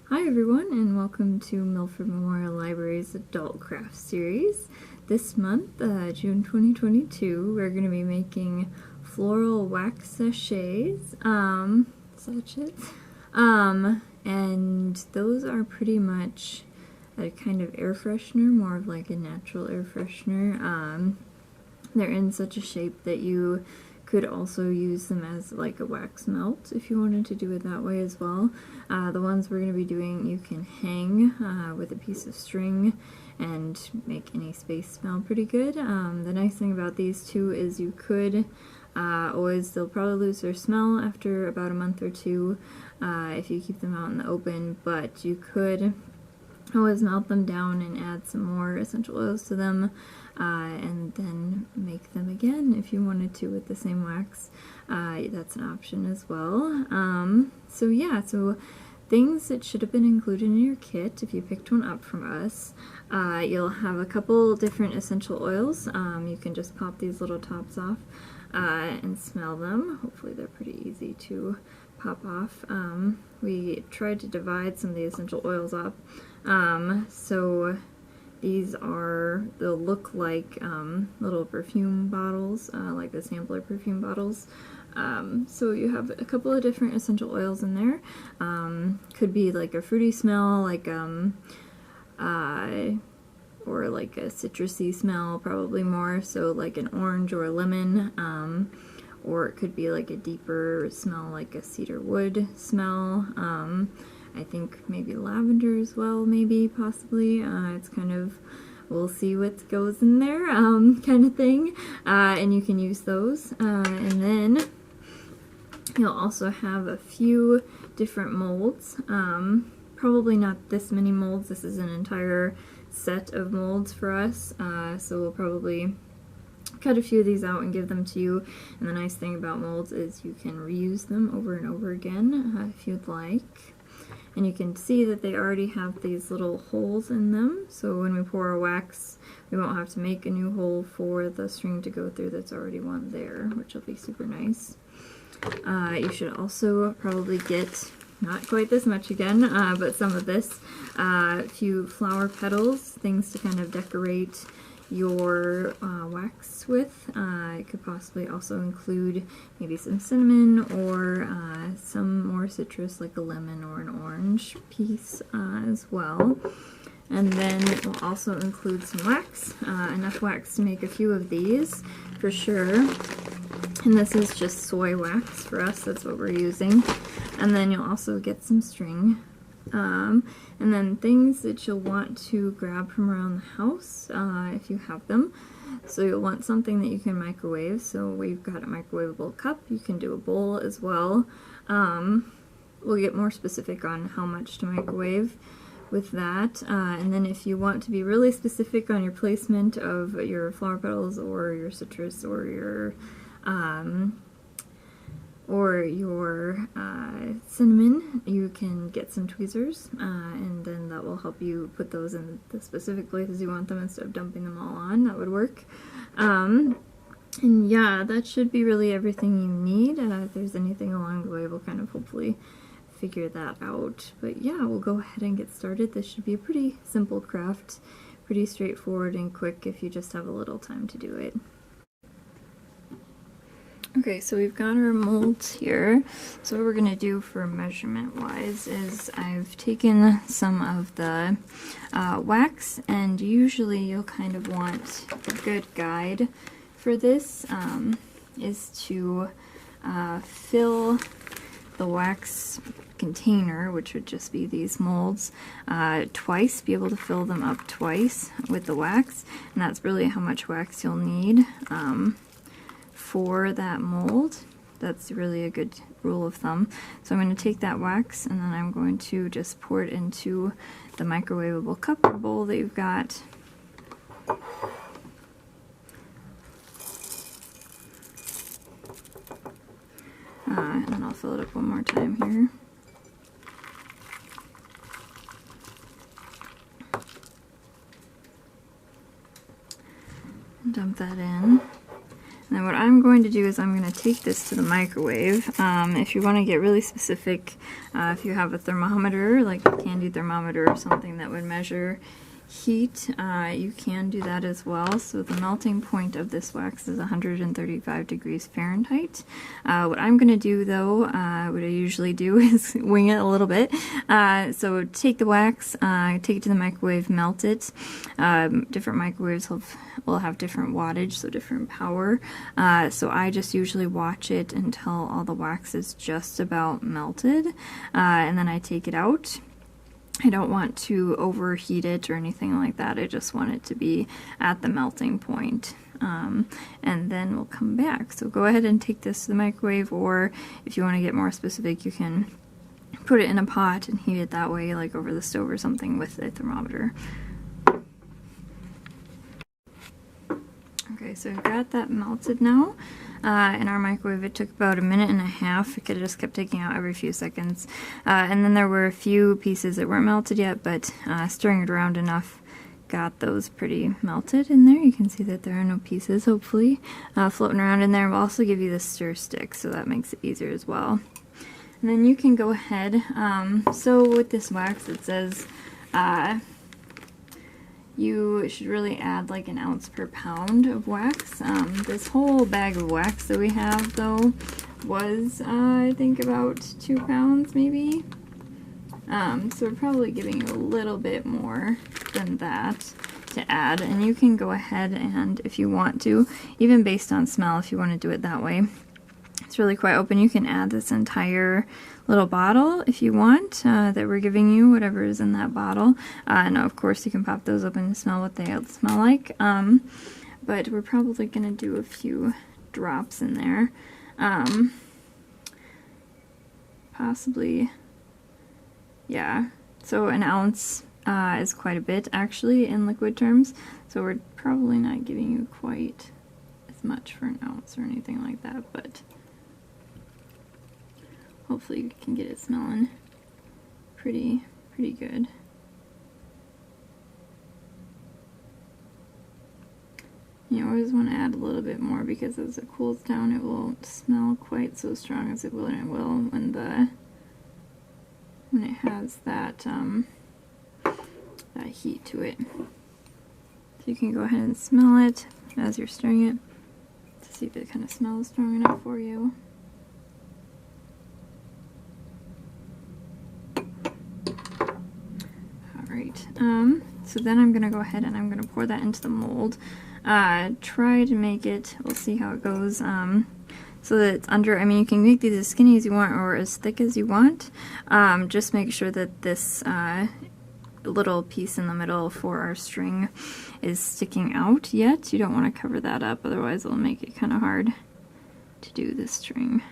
Hi everyone, and welcome to Milford Memorial Library's Adult Craft Series. This month, June 2022, we're going to be making floral wax sachets, sachets, and those are pretty much a kind of air freshener, more of like a natural air freshener. They're in such a shape that you could also use them as like a wax melt if you wanted to do it that way as well. The ones we're going to be doing you can hang with a piece of string and make any space smell pretty good. The nice thing about these two is you could they'll probably lose their smell after about a month or two if you keep them out in the open, but you could always melt them down and add some more essential oils to them, and then make them again if you wanted to with the same wax. That's an option as well. So things that should have been included in your kit if you picked one up from us. You'll have a couple different essential oils. You can just pop these little tops off and smell them. Hopefully they're pretty easy to pop off. We tried to divide some of the essential oils up. So they'll look like little perfume bottles, like the sampler perfume bottles. So you have a couple of different essential oils in there. Could be like a fruity smell, like or like a citrusy smell, probably more, so like an orange or a lemon. Or it could be like a deeper smell, like a cedar wood smell. I think maybe lavender as well, maybe, possibly. It's kind of, we'll see what goes in there, kind of thing. And you can use those. And then you'll also have a few different molds. Probably not this many molds. This is an entire set of molds for us. So we'll probably cut a few of these out and give them to you. And the nice thing about molds is you can reuse them over and over again if you'd like. And you can see that they already have these little holes in them, so when we pour our wax we won't have to make a new hole for the string to go through. That's already one there, which will be super nice. You should also probably get, not quite this much again, but some of this, a few flower petals, things to kind of decorate your wax with. It could possibly also include maybe some cinnamon or some more citrus like a lemon or an orange piece as well. And then we'll also include some wax, enough wax to make a few of these for sure. And this is just soy wax for us, that's what we're using. And then you'll also get some string. And then things that you'll want to grab from around the house if you have them. So you'll want something that you can microwave. So we've got a microwavable cup. You can do a bowl as well. We'll get more specific on how much to microwave with that. And then if you want to be really specific on your placement of your flower petals or your citrus or your cinnamon, you can get some tweezers, and then that will help you put those in the specific places you want them instead of dumping them all on. That would work. And yeah, that should be really everything you need. If there's anything along the way, we'll kind of hopefully figure that out. But yeah, we'll go ahead and get started. This should be a pretty simple craft, pretty straightforward and quick if you just have a little time to do it. Okay, so we've got our molds here. So what we're going to do for measurement wise is I've taken some of the wax, and usually you'll kind of want a good guide for this is to fill the wax container, which would just be these molds, twice, be able to fill them up twice with the wax, and that's really how much wax you'll need for that mold. That's really a good rule of thumb. So I'm going to take that wax and then I'm going to just pour it into the microwavable cup or bowl that you've got. And then I'll fill it up one more time here. Dump that in. And then what I I'm going to do is I'm going to take this to the microwave. If you want to get really specific, if you have a thermometer, like a candy thermometer or something that would measure heat, you can do that as well. So the melting point of this wax is 135 degrees Fahrenheit. What I'm going to do though, what I usually do is wing it a little bit. So take the wax, take it to the microwave, melt it. Different microwaves will have different wattage, so different power. So I just usually watch it until all the wax is just about melted, and then I take it out. I don't want to overheat it or anything like that. I just want it to be at the melting point. And then we'll come back. So go ahead and take this to the microwave, or if you want to get more specific, you can put it in a pot and heat it that way, like over the stove or something with a thermometer. Okay, so I've got that melted now. In our microwave it took about 1.5 minutes. It could have just kept taking out every few seconds. And then there were a few pieces that weren't melted yet, but stirring it around enough got those pretty melted in there. You can see that there are no pieces, hopefully, floating around in there. We'll also give you the stir stick, so that makes it easier as well. And then you can go ahead, so with this wax it says you should really add like 1 ounce per pound of wax. This whole bag of wax that we have though was I think about 2 pounds maybe. So we're probably giving you a little bit more than that to add, and you can go ahead and, if you want to, even based on smell, if you want to do it that way, it's really quite open. You can add this entire little bottle if you want, that we're giving you, whatever is in that bottle. And of course you can pop those open and smell what they smell like. But we're probably going to do a few drops in there. Possibly, yeah. So 1 ounce is quite a bit actually in liquid terms. So we're probably not giving you quite as much for 1 ounce or anything like that, but hopefully you can get it smelling pretty good. You always want to add a little bit more, because as it cools down it won't smell quite so strong as it will when it has that that heat to it. So you can go ahead and smell it as you're stirring it to see if it kind of smells strong enough for you. Alright, so then I'm going to go ahead and I'm going to pour that into the mold. Try to make it, we'll see how it goes, so that it's under, I mean, you can make these as skinny as you want or as thick as you want. Just make sure that this little piece in the middle for our string is sticking out yet. You don't want to cover that up, otherwise it'll make it kind of hard to do this string.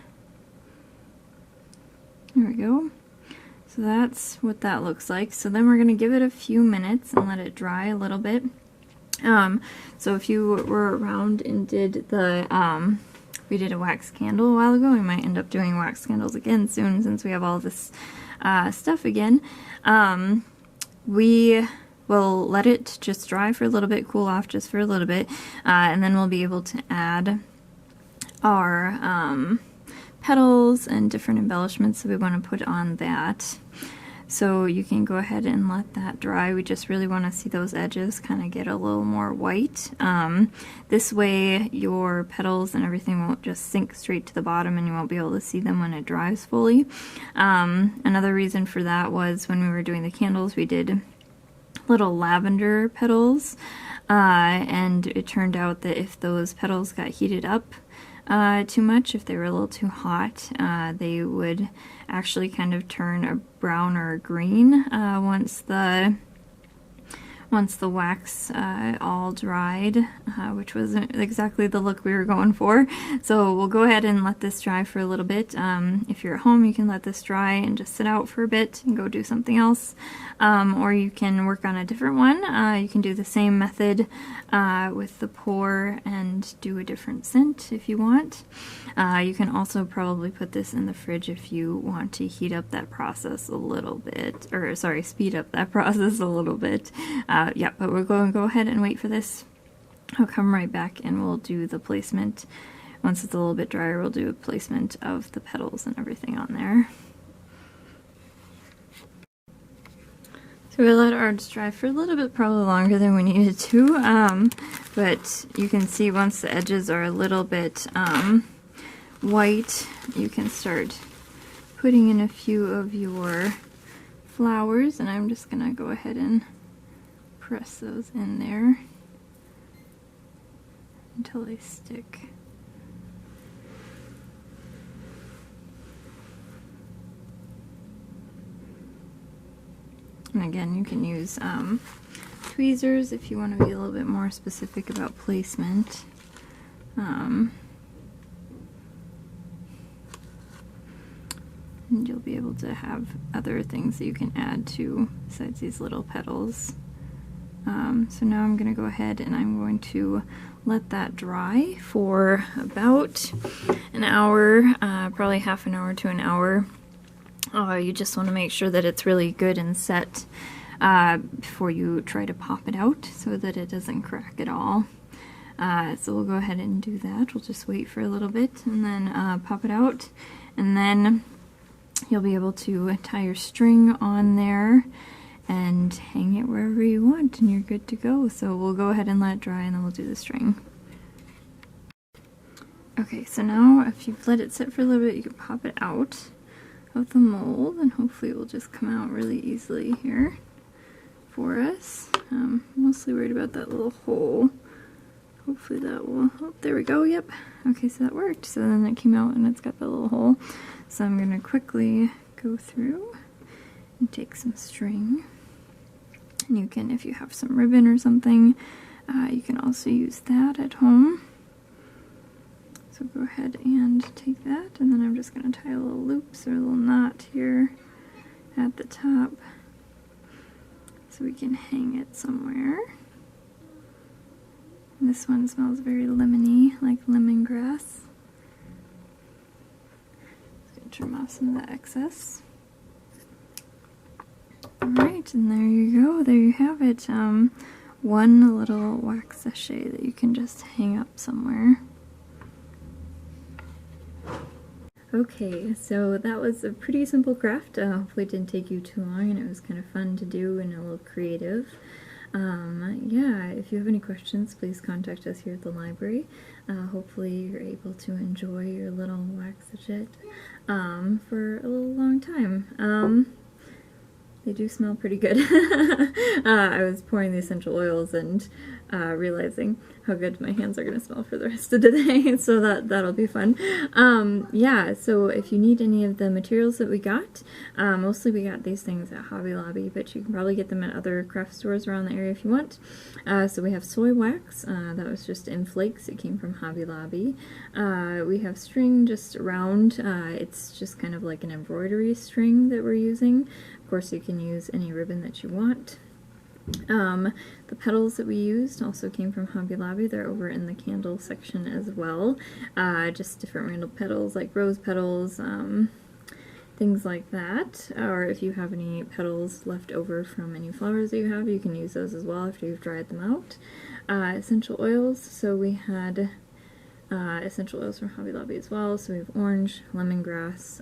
There we go. So that's what that looks like. So then we're going to give it a few minutes and let it dry a little bit. So if you were around and did the, we did a wax candle a while ago, we might end up doing wax candles again soon since we have all this stuff again. We will let it just dry for a little bit, cool off just for a little bit, and then we'll be able to add our petals and different embellishments that we want to put on that. So you can go ahead and let that dry. We just really want to see those edges kind of get a little more white. This way your petals and everything won't just sink straight to the bottom and you won't be able to see them when it dries fully. Another reason for that was when we were doing the candles, we did little lavender petals, and it turned out that if those petals got heated up too much, if they were a little too hot, they would actually kind of turn a brown or a green once the wax all dried, which wasn't exactly the look we were going for. So we'll go ahead and let this dry for a little bit. If you're at home, you can let this dry and just sit out for a bit and go do something else. Or you can work on a different one. You can do the same method with the pour and do a different scent if you want. You can also probably put this in the fridge if you want to heat up that process a little bit, or sorry, speed up that process a little bit. Yeah, but we're going to go ahead and wait for this. I'll come right back and we'll do the placement once it's a little bit drier, we'll do a placement of the petals and everything on there. So we let ours dry for a little bit, probably longer than we needed to, but you can see once the edges are a little bit white, you can start putting in a few of your flowers, and I'm just gonna go ahead and press those in there until they stick. And again, you can use tweezers if you want to be a little bit more specific about placement. And you'll be able to have other things that you can add to besides these little petals. So now I'm going to go ahead and I'm going to let that dry for about an hour, probably half an hour to an hour. You just want to make sure that it's really good and set before you try to pop it out so that it doesn't crack at all. So we'll go ahead and do that. We'll just wait for a little bit and then pop it out, and then you'll be able to tie your string on there and hang it wherever you want, and you're good to go. So we'll go ahead and let it dry, and then we'll do the string. Okay, so now if you've let it sit for a little bit, you can pop it out of the mold, and hopefully it will just come out really easily here for us. Mostly worried about that little hole. Hopefully that will, oh, there we go, yep. Okay, so that worked. So then it came out and it's got that little hole. So I'm gonna quickly go through and take some string. And you can, if you have some ribbon or something, you can also use that at home. So go ahead and take that, and then I'm just going to tie a little loops or a little knot here at the top so we can hang it somewhere. And this one smells very lemony, like lemongrass. Just going to trim off some of the excess. Alright, and there you go. There you have it. One little wax sachet that you can just hang up somewhere. Okay, so that was a pretty simple craft. Hopefully it didn't take you too long, and it was kind of fun to do and a little creative. Yeah, if you have any questions, please contact us here at the library. Hopefully you're able to enjoy your little wax sachet for a little long time. They do smell pretty good. I was pouring the essential oils and realizing how good my hands are going to smell for the rest of the day, so that'll be fun. Yeah, so if you need any of the materials that we got, mostly we got these things at Hobby Lobby, but you can probably get them at other craft stores around the area if you want. So we have soy wax, that was just in flakes, it came from Hobby Lobby. We have string just round, it's just kind of like an embroidery string that we're using. Of course you can use any ribbon that you want. The petals that we used also came from Hobby Lobby. They're over in the candle section as well. Just different random petals like rose petals, things like that. Or if you have any petals left over from any flowers that you have, you can use those as well after you've dried them out. Essential oils, so we had essential oils from Hobby Lobby as well. So we have orange, lemongrass,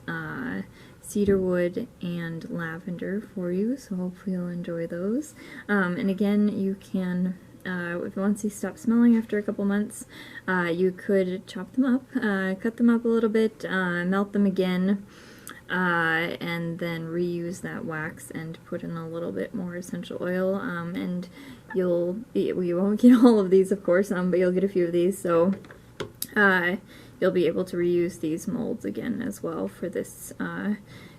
cedarwood, and lavender for you, so hopefully you'll enjoy those. And again, you can, once you stop smelling after a couple months, you could chop them up, cut them up a little bit, melt them again, and then reuse that wax and put in a little bit more essential oil, and you won't get all of these, of course, but you'll get a few of these, so you'll be able to reuse these molds again as well for this,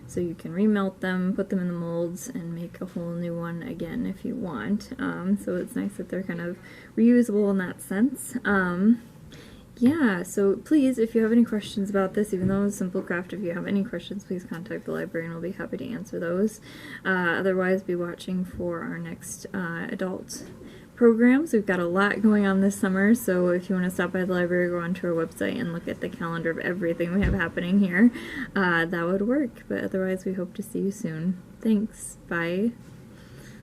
so you can remelt them, put them in the molds, and make a whole new one again if you want. So it's nice that they're kind of reusable in that sense. Yeah, so please, if you have any questions about this, even though it's a simple craft, if you have any questions, please contact the library and we'll be happy to answer those. Otherwise, be watching for our next adult programs. We've got a lot going on this summer, so if you want to stop by the library, go onto our website and look at the calendar of everything we have happening here, that would work. But otherwise, we hope to see you soon. Thanks. Bye.